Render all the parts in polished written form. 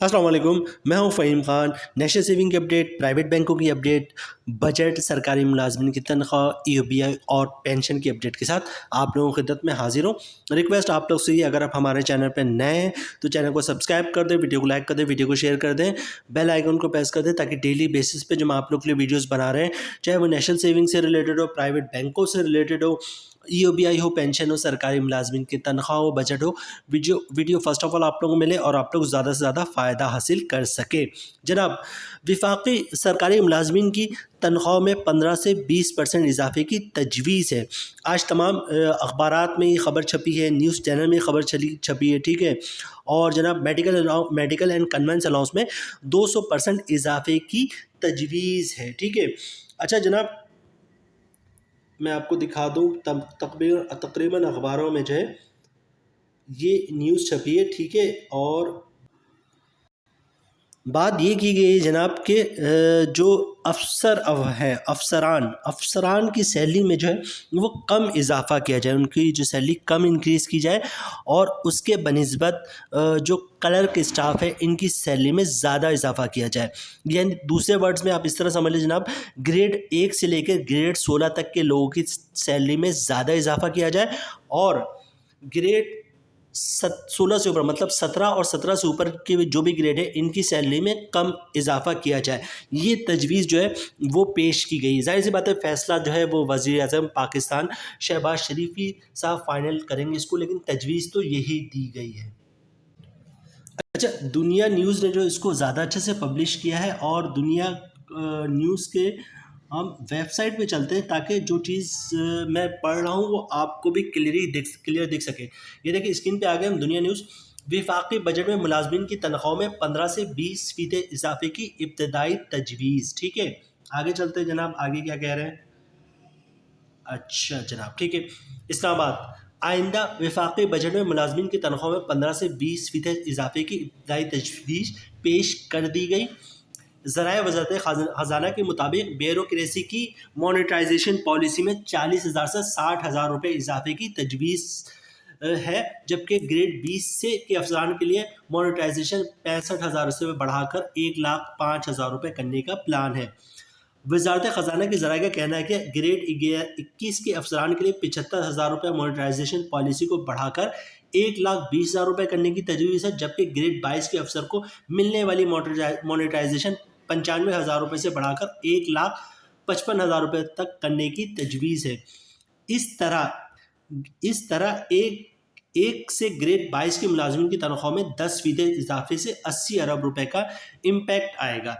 अस्सलाम वालेकुम, मैं हूं फ़हीम ख़ान। नेशनल सेविंग की अपडेट, प्राइवेट बैंकों की अपडेट, बजट, सरकारी मुलाजमिन की तनख्वाह, ईओबीआई और पेंशन की अपडेट के साथ आप लोगों की खिदमत में हाजिर हूं। रिक्वेस्ट आप लोग से ही, अगर आप हमारे चैनल पर नए हैं तो चैनल को सब्सक्राइब कर दें, वीडियो को लाइक कर दें, वीडियो को शेयर कर दें, बेल आइकन को प्रेस कर दें ताकि डेली बेसिस पे जो हम आप लोग के लिए वीडियोज़ बना रहे हैं, चाहे वो नेशनल सेविंग से रिलेटेड हो, प्राइवेट बैंकों से रिलेटेड हो, ईओबीआई हो, पेंशन हो, सरकारी मुलाजमिन की तनख्वाह हो, बजट हो, वीडियो फर्स्ट ऑफ ऑल आप लोगों को मिले और आप लोग ज़्यादा से ज़्यादा फ़ायदा हासिल कर सके। जनाब, विफाकी सरकारी मुलाजमिन की तनख्वाह में 15 से 20% इजाफे की तजवीज़ है। आज तमाम अखबारात में ये ख़बर छपी है, न्यूज़ चैनल में ख़बर छपी है, ठीक है। और जनाब, मेडिकल एंड कन्वेंस अलाउंस में 200% इजाफे की तजवीज़ है, ठीक है। अच्छा जनाब, मैं आपको दिखा दूँ, तकरीबन अखबारों में जो है ये न्यूज़ छपी है, ठीक है। और बात ये की गई है जनाब कि जो अफसरान की सैलरी में जो है वो कम इजाफा किया जाए, उनकी जो सैलरी कम इंक्रीज़ की जाए और उसके बनिस्बत जो क्लर्क स्टाफ है इनकी सैलरी में ज़्यादा इजाफा किया जाए। यानी दूसरे वर्ड्स में आप इस तरह समझ लीजिए जनाब, ग्रेड 1 से लेकर ग्रेड 16 तक के लोगों की सैलरी में ज़्यादा इजाफा किया जाए और ग्रेड 16 से ऊपर, मतलब 17 और 17 से ऊपर के जो भी ग्रेड है इनकी सैलरी में कम इजाफा किया जाए। ये तजवीज़ जो है वो पेश की गई। ज़ाहिर सी बात है, फ़ैसला जो है वो वज़ीर-ए-आज़म पाकिस्तान शहबाज शरीफ ही साहब फाइनल करेंगे इसको, लेकिन तजवीज़ तो यही दी गई है। अच्छा, दुनिया न्यूज़ ने जो इसको ज़्यादा अच्छे से पब्लिश किया है और दुनिया न्यूज़ के हम वेबसाइट पे चलते हैं ताकि जो चीज़ मैं पढ़ रहा हूँ वो आपको भी क्लियर दिख सके। ये देखिए स्क्रीन पे आ गए हम, दुनिया न्यूज़। वफाकी बजट में मुलाजमिन की तनख्वाह में 15 से 20% इजाफे की इब्तदाई तजवीज़, ठीक है। आगे चलते हैं जनाब, आगे क्या कह रहे हैं। अच्छा जनाब, ठीक है। इस्लामाबाद, आइंदा वफाकी बजट में मुलाजमिन की तनख्वाह में 15 से 20% इजाफे की इब्तदाई तजवीज़ पेश कर दी गई। ज़राए वज़ारत ख़ज़ाना के मुताबिक ब्यूरोक्रेसी की मोनेटाइजेशन पॉलिसी में 40,000 से 60,000 रुपये इजाफे की तजवीज़ है, जबकि ग्रेड 20 से के अफसरान के लिए मोनेटाइजेशन 65,000 से बढ़ाकर 1,05,000 रुपये करने का प्लान है। वज़ारत ख़ज़ाना के ज़राए का कहना है कि ग्रेड 21 के अफसरान के लिए 75,000 रुपये मोनेटाइजेशन पॉलिसी को बढ़ाकर 1,20,000 रुपये करने की तजवीज़ है, जबकि ग्रेड 22 के अफसर को मिलने वाली मोनेटाइजेशन 95,000 रुपये से बढ़ाकर 1,55,000 रुपये तक करने की तजवीज़ है। इस तरह एक से ग्रेड 22 के मुलाजमिन की तनख्वाह में 10% इजाफे से 80 अरब रुपए का इम्पैक्ट आएगा।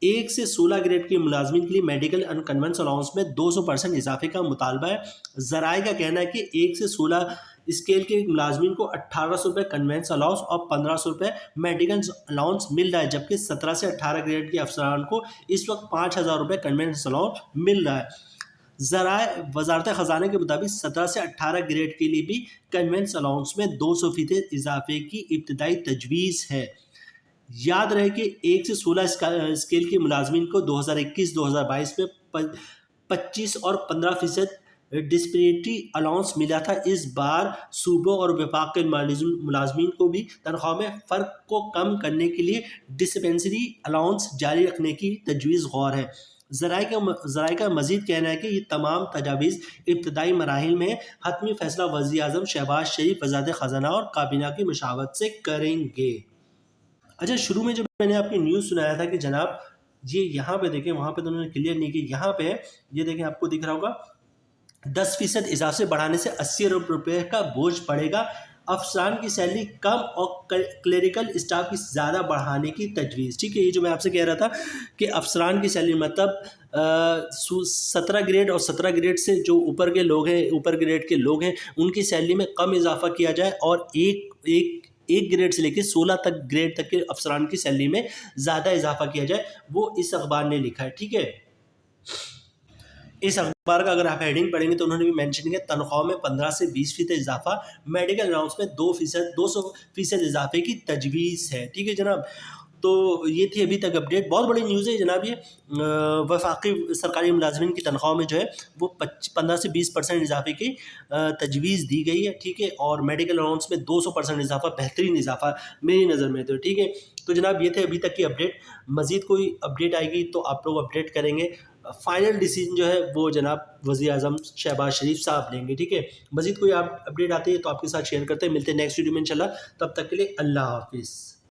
1 से 16 ग्रेड के मुलाजमिन के लिए मेडिकल एंड कन्वेंस अलाउंस में 200% इजाफे का मुतालबा है। ज़राए का कहना है कि 1 से 16 स्केल के मुलाजमिन को 1,800 रुपये कन्वेंस अलाउंस और 1,500 रुपये मेडिकल अलाउंस मिल रहा है, जबकि 17 से 18 ग्रेड के अफसरान को इस वक्त 5,000 रुपये कन्वेंस अलाउंस मिल रहा है। ज़राए वज़ारत ख़ज़ाना के मुताबिक 17 से 18 ग्रेड के लिए भी कन्वेंस अलाउंस में 200% इजाफे की इब्तदाई तजवीज़ है। याद रहे कि 1 से 16 स्केल के मुलाजमिन को 2021-2022 में 25 और 15% डिस्पेरिटी अलाउंस मिला था। इस बार सूबों और विफाक के मुलाजमिन को भी तनख्वाह में फ़र्क को कम करने के लिए डिस्पेंसरी अलाउंस जारी रखने की तजवीज़ गौर है। ज़राए का मज़ीद कहना है कि ये तमाम तजावीज़ इब्तदाई मराहिल में हतमी फ़ैसला वज़ीर-ए-आज़म शहबाज शरीफ वज़ारत ख़ज़ाना और काबीना की मशावरत से करेंगे। अच्छा, शुरू में जब मैंने आपकी न्यूज़ सुनाया था कि जनाब ये यहाँ पे देखें, वहाँ पे तो उन्होंने क्लियर नहीं की, यहाँ पे ये देखें, आपको दिख रहा होगा 10% इजाफे बढ़ाने से 80 अरब रुपये का बोझ पड़ेगा। अफसरान की सैलरी कम और क्लरिकल स्टाफ की ज़्यादा बढ़ाने की तजवीज़, ठीक है। ये जो मैं आपसे कह रहा था कि अफसरान की सैलरी मतलब 17 ग्रेड और 17 ग्रेड से जो ऊपर ग्रेड के लोग हैं उनकी सैलरी में कम इजाफा किया जाए और एक ग्रेड से लेकर 16 ग्रेड तक के अफसरान की सैलरी में ज़्यादा इजाफा किया जाए, वो इस अखबार ने लिखा है, ठीक है। इस अखबार का अगर आप हेडिंग पढ़ेंगे तो उन्होंने भी मेंशन किया तनख्वाह में 15 से 20% इजाफा, मेडिकल अलाउंस में 200% इजाफे की तजवीज़ है, ठीक है जनाब। تو یہ تھی ابھی تک اپڈیٹ. بہت بڑی نیوز ہے جناب یہ. وفاقی سرکاری ملازمین کی تنخواہوں میں جو ہے وہ 15 سے 20% اضافے کی تجویز دی گئی ہے, ٹھیک ہے, اور میڈیکل الاؤنس میں 200% اضافہ, بہترین اضافہ میری نظر میں, تو ٹھیک ہے. تو جناب یہ تھے ابھی تک کی اپڈیٹ. مزید کوئی اپڈیٹ آئے گی تو آپ لوگ اپڈیٹ کریں گے. فائنل ڈیسیجن جو ہے وہ جناب وزیر اعظم شہباز شریف صاحب لیں گے, ٹھیک ہے. مزید کوئی آپ اپڈیٹ آتی ہے تو آپ کے ساتھ شیئر کرتے ہیں. ملتے ہیں نیکسٹ ویڈیو میں انشاءاللہ. تب تک کے لیے اللہ حافظ.